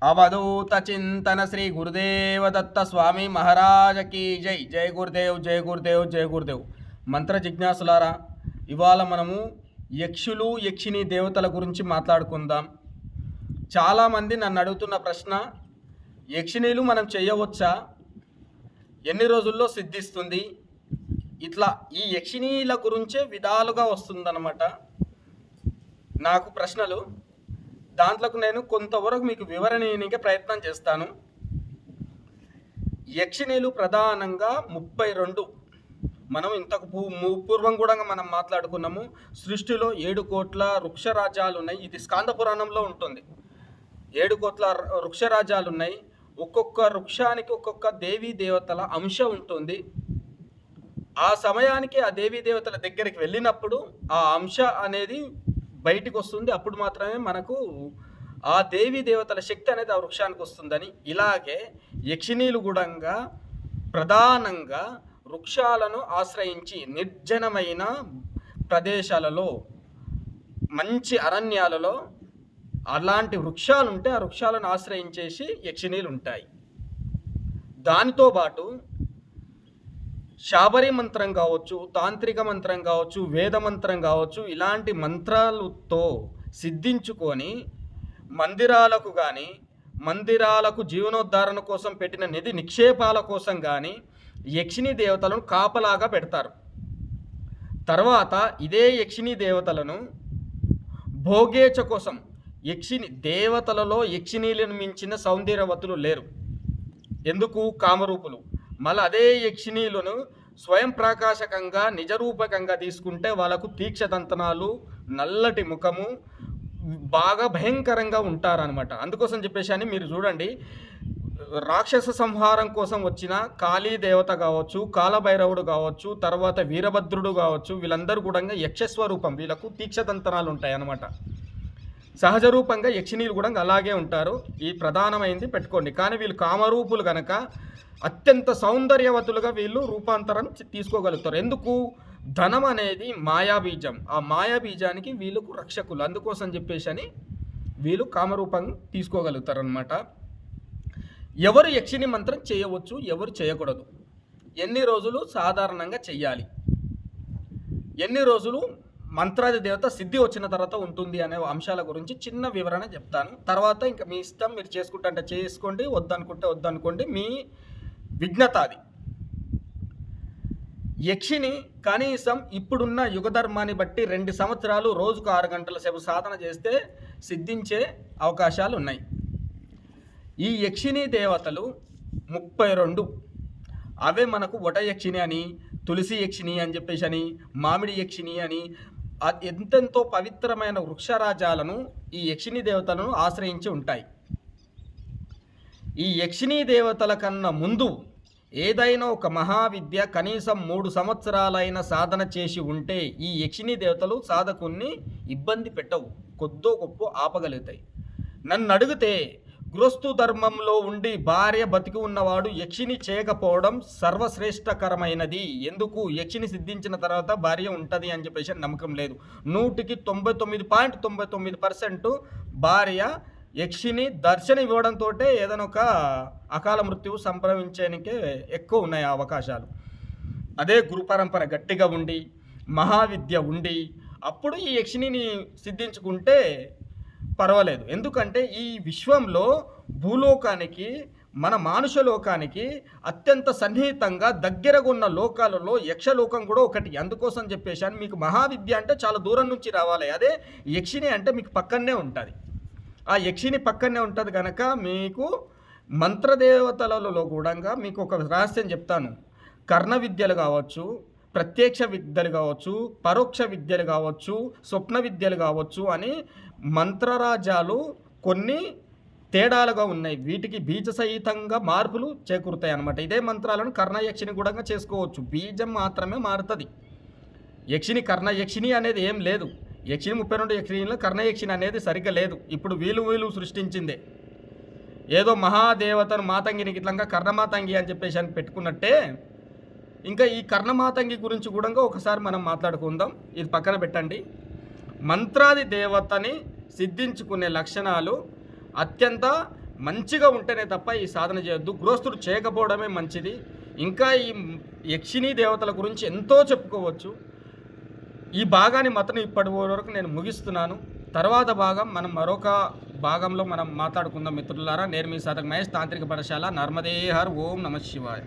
అవధూత చింతన శ్రీ గురుదేవ దత్త స్వామి మహారాజకి జై. జై గురుదేవ్, జై గురుదేవ్, జై గురుదేవ్. మంత్ర జిజ్ఞాసులారా, ఇవాళ మనము యక్షులు యక్షిణి దేవతల గురించి మాట్లాడుకుందాం. చాలామంది నన్ను అడుగుతున్న ప్రశ్న, యక్షిణీలు మనం చేయవచ్చా, ఎన్ని రోజుల్లో సిద్ధిస్తుంది, ఇట్లా ఈ యక్షిణీల గురించే విధాలుగా వస్తుందన్నమాట నాకు ప్రశ్నలు. దాంట్లోకి నేను కొంతవరకు మీకు వివరణ ఇవ్వడానికి ప్రయత్నం చేస్తాను. యక్షిణీలు ప్రధానంగా 32. మనం ఇంతకు పూర్వం కూడా మనం మాట్లాడుకున్నాము. సృష్టిలో 7 కోట్ల వృక్షరాజ్యాలు ఉన్నాయి. ఇది స్కాంద పురాణంలో ఉంటుంది. 7 కోట్ల వృక్షరాజ్యాలు ఉన్నాయి. ఒక్కొక్క వృక్షానికి ఒక్కొక్క దేవీ దేవతల అంశ ఉంటుంది. ఆ సమయానికి ఆ దేవీ దేవతల దగ్గరికి వెళ్ళినప్పుడు ఆ అంశ అనేది బయటికి వస్తుంది. అప్పుడు మాత్రమే మనకు ఆ దేవీ దేవతల శక్తి అనేది ఆ వృక్షానికి వస్తుందని. ఇలాగే యక్షిణీలు కూడా ప్రధానంగా వృక్షాలను ఆశ్రయించి నిర్జనమైన ప్రదేశాలలో, మంచి అరణ్యాలలో అలాంటి వృక్షాలు ఉంటే ఆ వృక్షాలను ఆశ్రయించేసి యక్షిణీలు ఉంటాయి. దానితో పాటు శాబరి మంత్రం కావచ్చు, తాంత్రిక మంత్రం కావచ్చు, వేద మంత్రం కావచ్చు, ఇలాంటి మంత్రాలతో సిద్ధించుకొని మందిరాలకు కానీ, మందిరాలకు జీవనోద్ధరణ కోసం పెట్టిన నిధి నిక్షేపాల కోసం కానీ యక్షిణీ దేవతలను కాపలాగా పెడతారు. తర్వాత ఇదే యక్షిణీ దేవతలను భోగేచ్ఛ కోసం, యక్షిణి దేవతలలో యక్షిణీలను మించిన సౌందర్యవతులు లేరు. ఎందుకు? కామరూపులు. మళ్ళీ అదే యక్షిణీలను స్వయం ప్రకాశకంగా నిజరూపకంగా తీసుకుంటే వాళ్ళకు తీక్షదంతనాలు, నల్లటి ముఖము, బాగా భయంకరంగా ఉంటారనమాట. అందుకోసం చెప్పేసి అని మీరు చూడండి, రాక్షస సంహారం కోసం వచ్చిన కాళీ దేవత కావచ్చు, కాలభైరవుడు కావచ్చు, తర్వాత వీరభద్రుడు కావచ్చు, వీళ్ళందరూ కూడా యక్షస్వరూపం. వీళ్ళకు తీక్షదంతనాలు ఉంటాయి అన్నమాట. సహజ రూపంగా యక్షిణీలు కూడా అలాగే ఉంటారు. ఈ ప్రధానమైంది పెట్టుకోండి. కానీ వీళ్ళు కామరూపులు కనుక అత్యంత సౌందర్యవతులుగా వీళ్ళు రూపాంతరం తీసుకోగలుగుతారు. ఎందుకు? ధనం అనేది మాయాబీజం. ఆ మాయాబీజానికి వీళ్ళకు రక్షకులు. అందుకోసం చెప్పేసి అని వీళ్ళు కామరూపం తీసుకోగలుగుతారు అన్నమాట. ఎవరు యక్షిణి మంత్రం చేయవచ్చు, ఎవరు చేయకూడదు, ఎన్ని రోజులు సాధారణంగా చెయ్యాలి, ఎన్ని రోజులు మంత్రాది దేవత సిద్ధి వచ్చిన తర్వాత ఉంటుంది అనే అంశాల గురించి చిన్న వివరణ చెప్తాను. తర్వాత ఇంకా మీ ఇష్టం, మీరు చేసుకుంటే చేసుకోండి, వద్దనుకుంటే వద్దనుకోండి, మీ విఘ్నత అది. యక్షిని కనీసం ఇప్పుడున్న యుగధర్మాన్ని బట్టి 2 సంవత్సరాలు రోజుకు 6 గంటల సేపు సాధన చేస్తే సిద్ధించే అవకాశాలు ఉన్నాయి. ఈ యక్షిణీ దేవతలు 32. అవే మనకు వట యక్షిణి అని, తులసి యక్షిణి అని చెప్పేసి అని, మామిడి యక్షిణి అని, ఎంతెంతో పవిత్రమైన వృక్షరాజాలను ఈ యక్షిణీ దేవతలను ఆశ్రయించి ఉంటాయి. ఈ యక్షిణీ దేవతల కన్నా ముందు ఏదైనా ఒక మహావిద్య కనీసం 3 సంవత్సరాలైన సాధన చేసి ఉంటే ఈ యక్షిణీ దేవతలు సాధకుల్ని ఇబ్బంది పెట్టవు, కొద్దో గొప్ప ఆపగలుగుతాయి. నన్ను అడిగితే గృహస్థు ధర్మంలో ఉండి భార్య బతికి ఉన్నవాడు యక్షిని చేయకపోవడం సర్వశ్రేష్టకరమైనది. ఎందుకు? యక్షిని సిద్ధించిన తర్వాత భార్య ఉంటుంది అని చెప్పేసి నమ్మకం లేదు. 100కి 99.99% భార్య యక్షిని దర్శనం ఇవ్వడంతో ఏదైనా ఒక అకాల మృత్యువు సంభవించడానికే ఎక్కువ ఉన్నాయి అవకాశాలు. అదే గురు పరంపర గట్టిగా ఉండి, మహావిద్య ఉండి, అప్పుడు ఈ యక్షిణిని సిద్ధించుకుంటే పర్వాలేదు. ఎందుకంటే ఈ విశ్వంలో భూలోకానికి, మన మానుష లోకానికి అత్యంత సన్నిహితంగా దగ్గరగా ఉన్న లోకాలలో యక్షలోకం కూడా ఒకటి. అందుకోసం చెప్పేసి మీకు మహావిద్య అంటే చాలా దూరం నుంచి రావాలి. అదే యక్షిణి అంటే మీకు పక్కనే ఉంటుంది. ఆ యక్షిణి పక్కనే ఉంటుంది కనుక మీకు మంత్రదేవతలలో కూడా మీకు ఒక రహస్యం చెప్తాను. కర్ణ విద్యలు కావచ్చు, ప్రత్యక్ష విద్యలు కావచ్చు, పరోక్ష విద్యలు కావచ్చు, స్వప్న విద్యలు కావచ్చు అని మంత్రరాజ్యాలు కొన్ని తేడాలుగా ఉన్నాయి. వీటికి బీజ సహితంగా మార్పులు చేకూరుతాయి అన్నమాట. ఇదే మంత్రాలను కర్ణ యక్షిని కూడా చేసుకోవచ్చు. బీజం మాత్రమే మారుతుంది. యక్షిని కర్ణ యక్షిని అనేది ఏం లేదు. యక్షిని 32 యక్షిణిలో కర్ణ యక్షిని అనేది సరిగ్గా లేదు. ఇప్పుడు వీళ్ళు సృష్టించిందే. ఏదో మహాదేవతను మాతంగిని ఇట్లా కర్ణమాతంగి అని చెప్పేసి అని పెట్టుకున్నట్టే ఇంకా ఈ కర్ణమాతంగి గురించి కూడా ఒకసారి మనం మాట్లాడుకుందాం. ఇది పక్కన పెట్టండి. మంత్రాది దేవతని సిద్ధించుకునే లక్షణాలు అత్యంత మంచిగా ఉంటేనే తప్ప ఈ సాధన చేయొద్దు. గృహస్థుడు చేయకపోవడమే మంచిది. ఇంకా ఈ యక్షిణీ దేవతల గురించి ఎంతో చెప్పుకోవచ్చు. ఈ భాగాన్ని మాత్రం ఇప్పటి వరకు నేను ముగిస్తున్నాను. తర్వాత భాగం మనం మరొక భాగంలో మనం మాట్లాడుకుందాం మిత్రులారా. నేను మీ సాధక మహేష్, తాంత్రిక పాఠశాల, నర్మదేహర్. ఓం నమః శివాయ.